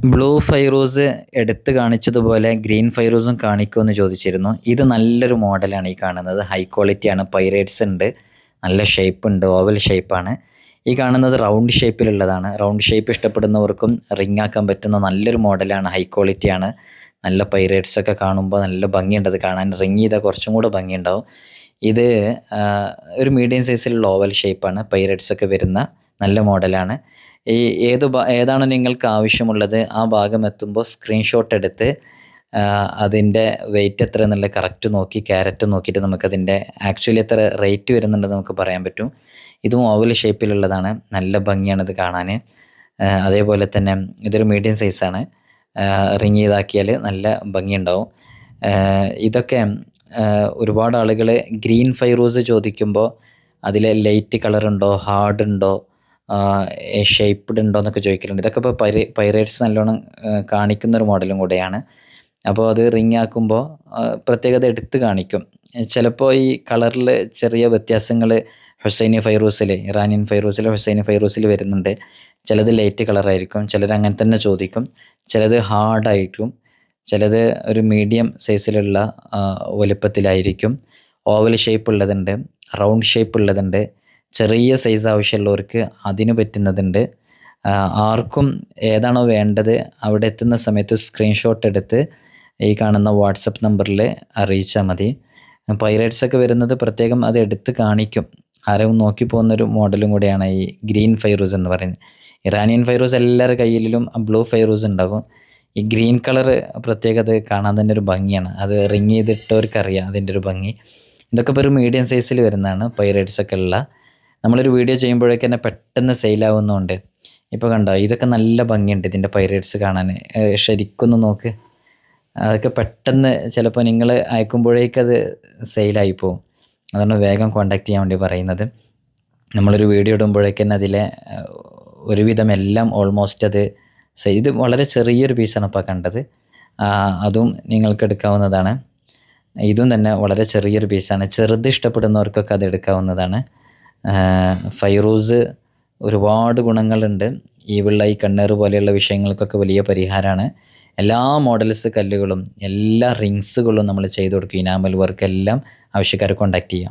Blue Fairuz എടുത്ത് കാണിച്ചതുപോലെ green ഫൈറൂസും കാണിക്കുമെന്ന് ചോദിച്ചിരുന്നു. ഇത് നല്ലൊരു മോഡലാണ് ഈ കാണുന്നത്. ഹൈ ക്വാളിറ്റിയാണ്. പൈറേറ്റ്സ് ഉണ്ട്, നല്ല ഷേപ്പ് ഉണ്ട്, ഓവൽ ഷേപ്പാണ്. ഈ കാണുന്നത് റൗണ്ട് ഷേപ്പിലുള്ളതാണ്. റൗണ്ട് ഷേപ്പ് ഇഷ്ടപ്പെടുന്നവർക്കും റിംഗ് ആക്കാൻ പറ്റുന്ന നല്ലൊരു മോഡലാണ്. ഹൈ ക്വാളിറ്റിയാണ്. നല്ല പൈറേറ്റ്സ് ഒക്കെ കാണുമ്പോൾ നല്ല ഭംഗിയുണ്ട് അത് കാണാൻ. റിംഗ് ചെയ്താൽ കുറച്ചും കൂടെ ഭംഗിയുണ്ടാവും. ഇത് ഒരു മീഡിയം സൈസിലുള്ള ഓവൽ ഷേപ്പാണ്. പൈറേറ്റ്സ് ഒക്കെ വരുന്ന നല്ല മോഡലാണ്. ഈ ഏതാണ് നിങ്ങൾക്ക് ആവശ്യമുള്ളത് ആ ഭാഗം എത്തുമ്പോൾ സ്ക്രീൻഷോട്ട് എടുത്ത് അതിൻ്റെ വെയിറ്റ് എത്ര എന്നുള്ള കറക്റ്റ് നോക്കി ക്യാരറ്റ് നോക്കിയിട്ട് നമുക്കതിൻ്റെ ആക്ച്വലി എത്ര റേറ്റ് വരുന്നുണ്ടെന്ന് നമുക്ക് പറയാൻ പറ്റും. ഇതും ഓവൽ ഷേപ്പിലുള്ളതാണ്. നല്ല ഭംഗിയാണ് ഇത് കാണാൻ. അതേപോലെ തന്നെ ഇതൊരു മീഡിയം സൈസാണ്. റിങ് ചെയ്താക്കിയാൽ നല്ല ഭംഗിയുണ്ടാവും. ഇതൊക്കെ ഒരുപാട് ആളുകൾ ഗ്രീൻ ഫൈറൂസ് ചോദിക്കുമ്പോൾ അതിൽ ലൈറ്റ് കളറുണ്ടോ, ഹാർഡ് ഉണ്ടോ, ഷേപ്പ്ഡ് ഉണ്ടോ എന്നൊക്കെ ചോദിക്കലുണ്ട്. ഇതൊക്കെ ഇപ്പോൾ പൈറേറ്റ്സ് നല്ലോണം കാണിക്കുന്നൊരു മോഡലും കൂടെയാണ്. അപ്പോൾ അത് റിങ് ആക്കുമ്പോൾ പ്രത്യേകത എടുത്ത് കാണിക്കും. ചിലപ്പോൾ ഈ കളറിൽ ചെറിയ വ്യത്യാസങ്ങൾ ഹുസൈനി ഫൈറൂസിൽ, ഇറാനിയൻ ഫൈറൂസിൽ, ഹുസൈനി ഫൈറൂസിൽ വരുന്നുണ്ട്. ചിലത് ലൈറ്റ് കളറായിരിക്കും, ചിലർ അങ്ങനെ തന്നെ ചോദിക്കും. ചിലത് ഹാർഡായിരിക്കും, ചിലത് ഒരു മീഡിയം സൈസിലുള്ള വലുപ്പത്തിലായിരിക്കും. ഓവൽ ഷേപ്പ് ഉള്ളതുണ്ട്, റൗണ്ട് ഷേപ്പ് ഉള്ളതുണ്ട്. ചെറിയ സൈസ് ആവശ്യമുള്ളവർക്ക് അതിന് പറ്റുന്നതുണ്ട്. ആർക്കും ഏതാണോ വേണ്ടത് അവിടെ എത്തുന്ന സമയത്ത് സ്ക്രീൻഷോട്ട് എടുത്ത് ഈ കാണുന്ന വാട്സപ്പ് നമ്പറിൽ അറിയിച്ചാൽ മതി. പൈറേറ്റ്സ് ഒക്കെ വരുന്നത് പ്രത്യേകം അത് എടുത്ത് കാണിക്കും. ആരും നോക്കി പോകുന്നൊരു മോഡലും കൂടെയാണ് ഈ ഗ്രീൻ ഫൈറൂസ് എന്ന് പറയുന്നത്. ഇറാനിയൻ ഫൈറൂസ് എല്ലാവരുടെ കയ്യിലും ബ്ലൂ ഫൈറൂസ് ഉണ്ടാകും. ഈ ഗ്രീൻ കളർ പ്രത്യേകത കാണാൻ തന്നെ ഒരു ഭംഗിയാണ്. അത് റിങ് ചെയ്തിട്ടവർക്കറിയാം അതിൻ്റെ ഒരു ഭംഗി. ഇതൊക്കെ ഇപ്പോൾ ഒരു മീഡിയം സൈസിൽ വരുന്നതാണ് പൈറേറ്റ്സ് ഒക്കെ ഉള്ള. നമ്മളൊരു വീഡിയോ ചെയ്യുമ്പോഴേക്ക് തന്നെ പെട്ടെന്ന് സെയിലാവുന്നുണ്ട്. ഇപ്പോൾ കണ്ടോ, ഇതൊക്കെ നല്ല ഭംഗിയുണ്ട് ഇതിൻ്റെ പൈറേറ്റ്സ് കാണാൻ. ശരിക്കൊന്ന് നോക്ക്, അതൊക്കെ പെട്ടെന്ന് ചിലപ്പോൾ നിങ്ങൾ അയക്കുമ്പോഴേക്കത് സെയിലായി പോകും. അതുകൊണ്ട് വേഗം കോൺടാക്റ്റ് ചെയ്യാൻ വേണ്ടി പറയുന്നത്. നമ്മളൊരു വീഡിയോ ഇടുമ്പോഴേക്ക് തന്നെ അതിലെ ഒരുവിധം എല്ലാം ഓൾമോസ്റ്റ് അത് ഇത് വളരെ ചെറിയൊരു പീസാണ് ഇപ്പോൾ കണ്ടത്. അതും നിങ്ങൾക്ക് എടുക്കാവുന്നതാണ്. ഇതും തന്നെ വളരെ ചെറിയൊരു പീസാണ്. ചെറുത് ഇഷ്ടപ്പെടുന്നവർക്കൊക്കെ അത് എടുക്കാവുന്നതാണ്. ഫൈറൂസ് ഒരുപാട് ഗുണങ്ങളുണ്ട്. ഈ വെള്ളായി കണ്ണേറ് പോലെയുള്ള വിഷയങ്ങൾക്കൊക്കെ വലിയ പരിഹാരമാണ്. എല്ലാ മോഡൽസ് കല്ലുകളും എല്ലാ റിങ്സുകളും നമ്മൾ ചെയ്തു കൊടുക്കും. ഇനാമൽ വർക്ക് എല്ലാം ആവശ്യക്കാരെ കോൺടാക്റ്റ് ചെയ്യാം.